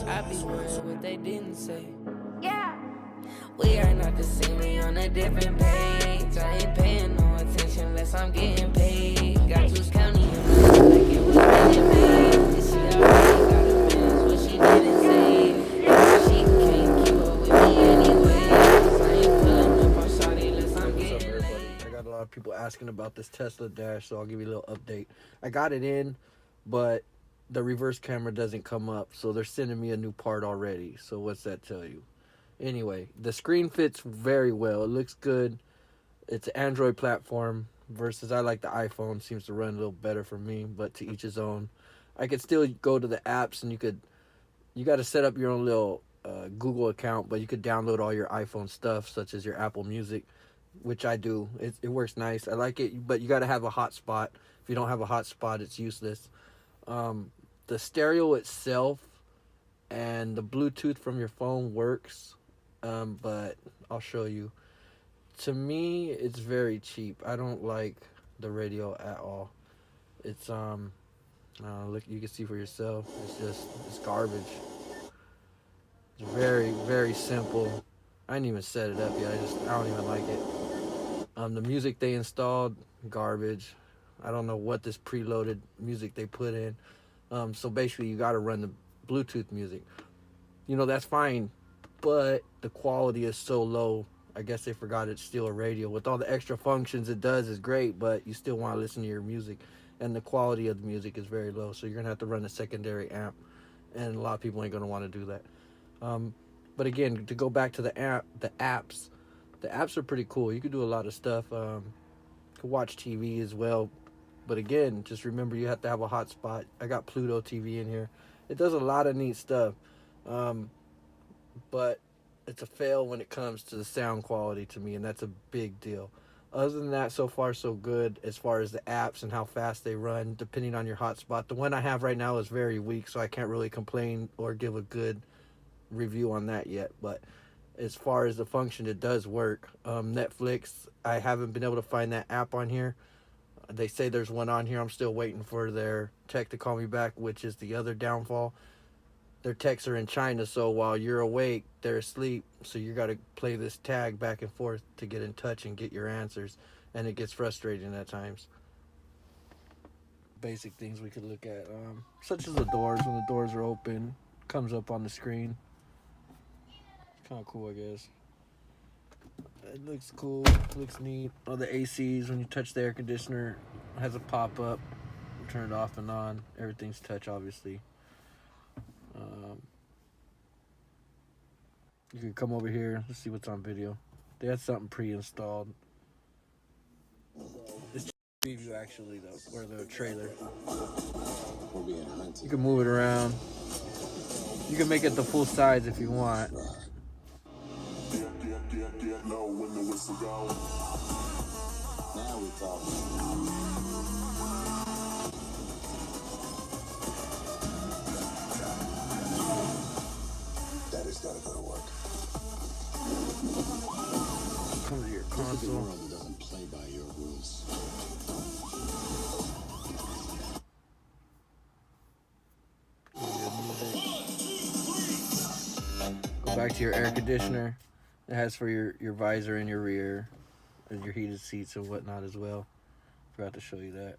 I be worrying what they didn't say. Yeah. We are not the same, we on a different page. I ain't paying no attention unless I'm getting paid. Got Juice County in my head like it was getting paid. And she already got a business, what she didn't say. And she can't keep up with me anyway. 'Cause I ain't pulling up on shawty unless I'm What's up, getting everybody? laid. I got a lot of people asking about this Tesla Dash, so I'll give you a little update. I got it in, but the reverse camera doesn't come up, so they're sending me a new part already. So what's that tell you? Anyway, the screen fits very well. It looks good. It's an Android platform versus I like the iPhone. Seems to run a little better for me, but to each his own. I could still go to the apps, and you got to set up your own little Google account, but you could download all your iPhone stuff, such as your Apple Music, which I do. It works nice. I like it, but you got to have a hotspot. If you don't have a hotspot, it's useless. The stereo itself and the Bluetooth from your phone works, but I'll show you. To me, it's very cheap. I don't like the radio at all. It's look, you can see for yourself. It's garbage. It's very, very simple. I didn't even set it up yet. I don't even like it. The music they installed, garbage. I don't know what this preloaded music they put in. So basically, you got to run the Bluetooth music. You know, that's fine, but the quality is so low. I guess they forgot it's still a radio. With all the extra functions it does is great, but you still want to listen to your music. And the quality of the music is very low, so you're going to have to run a secondary amp. And a lot of people ain't going to want to do that. But again, to go back to the apps are pretty cool. You can do a lot of stuff. You can watch TV as well. But again, just remember you have to have a hotspot. I got Pluto TV in here. It does a lot of neat stuff. But it's a fail when it comes to the sound quality to me, and that's a big deal. Other than that, so far so good as far as the apps and how fast they run, depending on your hotspot. The one I have right now is very weak, so I can't really complain or give a good review on that yet. But as far as the function, it does work. Netflix, I haven't been able to find that app on here. They say there's one on here. I'm still waiting for their tech to call me back, which is the other downfall. Their techs are in China, so while you're awake, they're asleep. So you got to play this tag back and forth to get in touch and get your answers. And it gets frustrating at times. Basic things we could look at, such as the doors. When the doors are open, comes up on the screen. It's kind of cool, I guess. It looks cool, looks neat. All the ACs, when you touch the air conditioner, has a pop-up. Turn it off and on. Everything's touch, obviously. You can come over here. Let's see what's on video. They had something pre-installed. It's preview, actually, though, or the trailer. You can move it around. You can make it the full size if you want. Now we talking. Daddy's gotta go to work. Come to your console. This is a world that doesn't play by your rules. Go back to your air conditioner. It has for your visor in your rear, and your heated seats and whatnot as well. Forgot to show you that.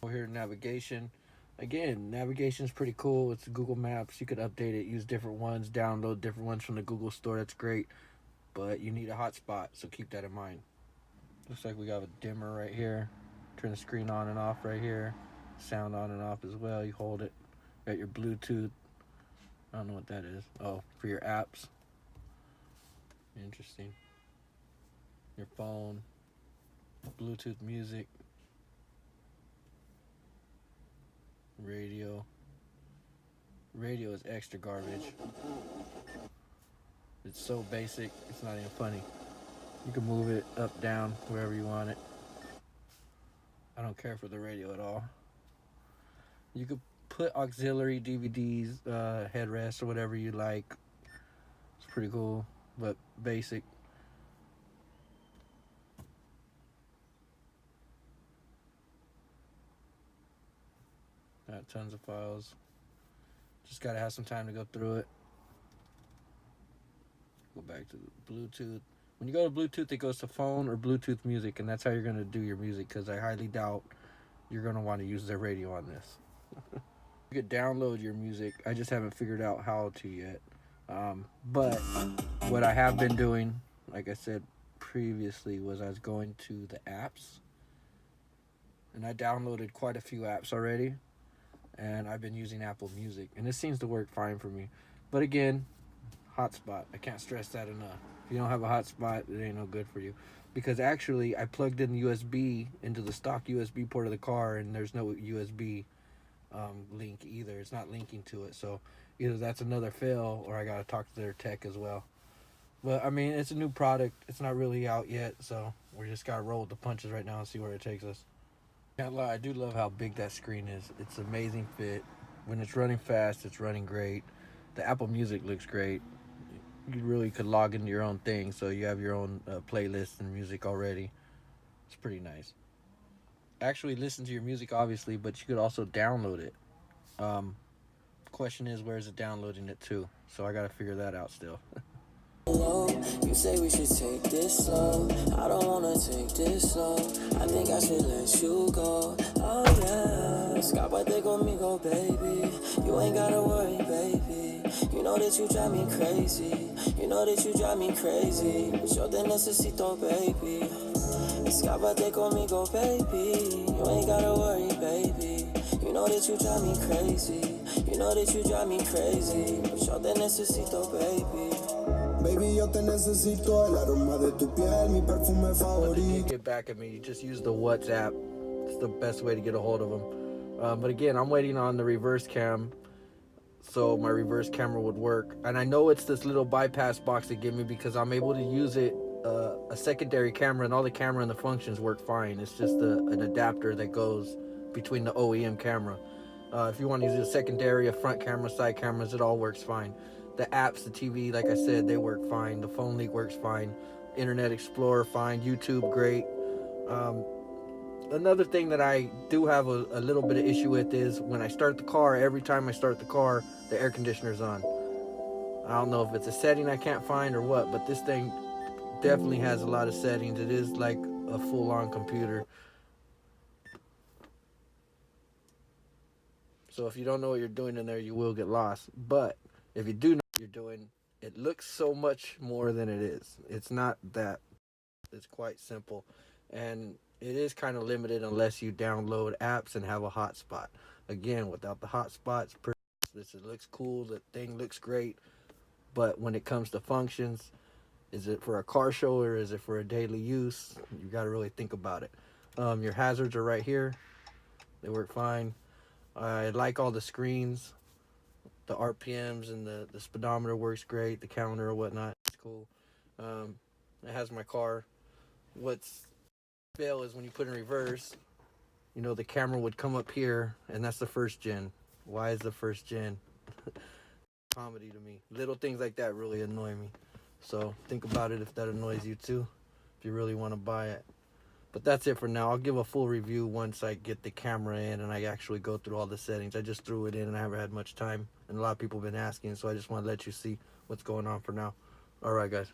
Over here, navigation. Again, navigation is pretty cool. It's Google Maps. You could update it, use different ones, download different ones from the Google store. That's great. But you need a hotspot, so keep that in mind. Looks like we got a dimmer right here. Turn the screen on and off right here. Sound on and off as well. You hold it. Got your Bluetooth. I don't know what that is. Oh, for your apps. Interesting. Your phone. Bluetooth music. Radio. Radio is extra garbage. It's so basic, it's not even funny. You can move it up, down, wherever you want it. I don't care for the radio at all. You could put auxiliary DVDs, headrests, or whatever you like. It's pretty cool, but basic. Got tons of files. Just gotta have some time to go through it. Go back to Bluetooth. When you go to Bluetooth, it goes to phone or Bluetooth music, and that's how you're gonna do your music, because I highly doubt you're gonna want to use their radio on this. You could download your music. I just haven't figured out how to yet. But what I have been doing, like I said previously, was I was going to the apps, and I downloaded quite a few apps already, and I've been using Apple Music, and it seems to work fine for me. But again, hotspot. I can't stress that enough. If you don't have a hotspot, it ain't no good for you. Because actually, I plugged in USB into the stock USB port of the car, and there's no USB link either. It's not linking to it. So either that's another fail, or I gotta talk to their tech as well. But I mean, it's a new product. It's not really out yet, so we just gotta roll with the punches right now and see where it takes us. Can't lie, I do love how big that screen is. It's amazing fit. When it's running fast, it's running great. The Apple Music looks great. You really could log into your own thing, so you have your own playlist and music already. It's pretty nice. Actually listen to your music, obviously, but you could also download it. Question is, where is it downloading it to? So I gotta figure that out still. You say we should take this slow. I don't wanna take this slow. I think I should let you go. Oh yeah, escápate conmigo, baby. You ain't gotta worry, baby. You know that you drive me crazy. You know that you drive me crazy. But yo te necesito, baby. Escápate conmigo, baby. You ain't gotta worry, baby. You know that you drive me crazy. You know that you drive me crazy. But yo te necesito, baby. Baby, yo te necesito, el aroma de tu piel, mi perfume favorito. Get back at me. You just use the WhatsApp. It's the best way to get a hold of them. But again, I'm waiting on the reverse cam, so my reverse camera would work. And I know it's this little bypass box they give me, because I'm able to use it, a secondary camera, and all the camera and the functions work fine. It's just an adapter that goes between the OEM camera. If you want to use a secondary, a front camera, side cameras, it all works fine. The apps, the TV, like I said, they work fine. The phone link works fine. Internet Explorer, fine. YouTube, great. Another thing that I do have a little bit of issue with is when I start the car, every time I start the car, the air conditioner's on. I don't know if it's a setting I can't find or what, but this thing definitely has a lot of settings. It is like a full-on computer. So if you don't know what you're doing in there, you will get lost. But if you do know what you're doing, it looks so much more than it is. It's not that. It's quite simple. And it is kind of limited unless you download apps and have a hotspot. Again, without the hotspots, it looks cool. The thing looks great. But when it comes to functions, is it for a car show or is it for a daily use? You got to really think about it. Your hazards are right here. They work fine. I like all the screens. The RPMs and the speedometer works great. The counter or whatnot, it's cool. It has my car. What's fail is when you put in reverse, you know, the camera would come up here, and that's the first gen. Why is the first gen? Comedy to me. Little things like that really annoy me. So think about it if that annoys you too, if you really want to buy it. But that's it for now. I'll give a full review once I get the camera in and I actually go through all the settings. I just threw it in and I haven't had much time, and a lot of people have been asking, so I just want to let you see what's going on for now. All right, guys.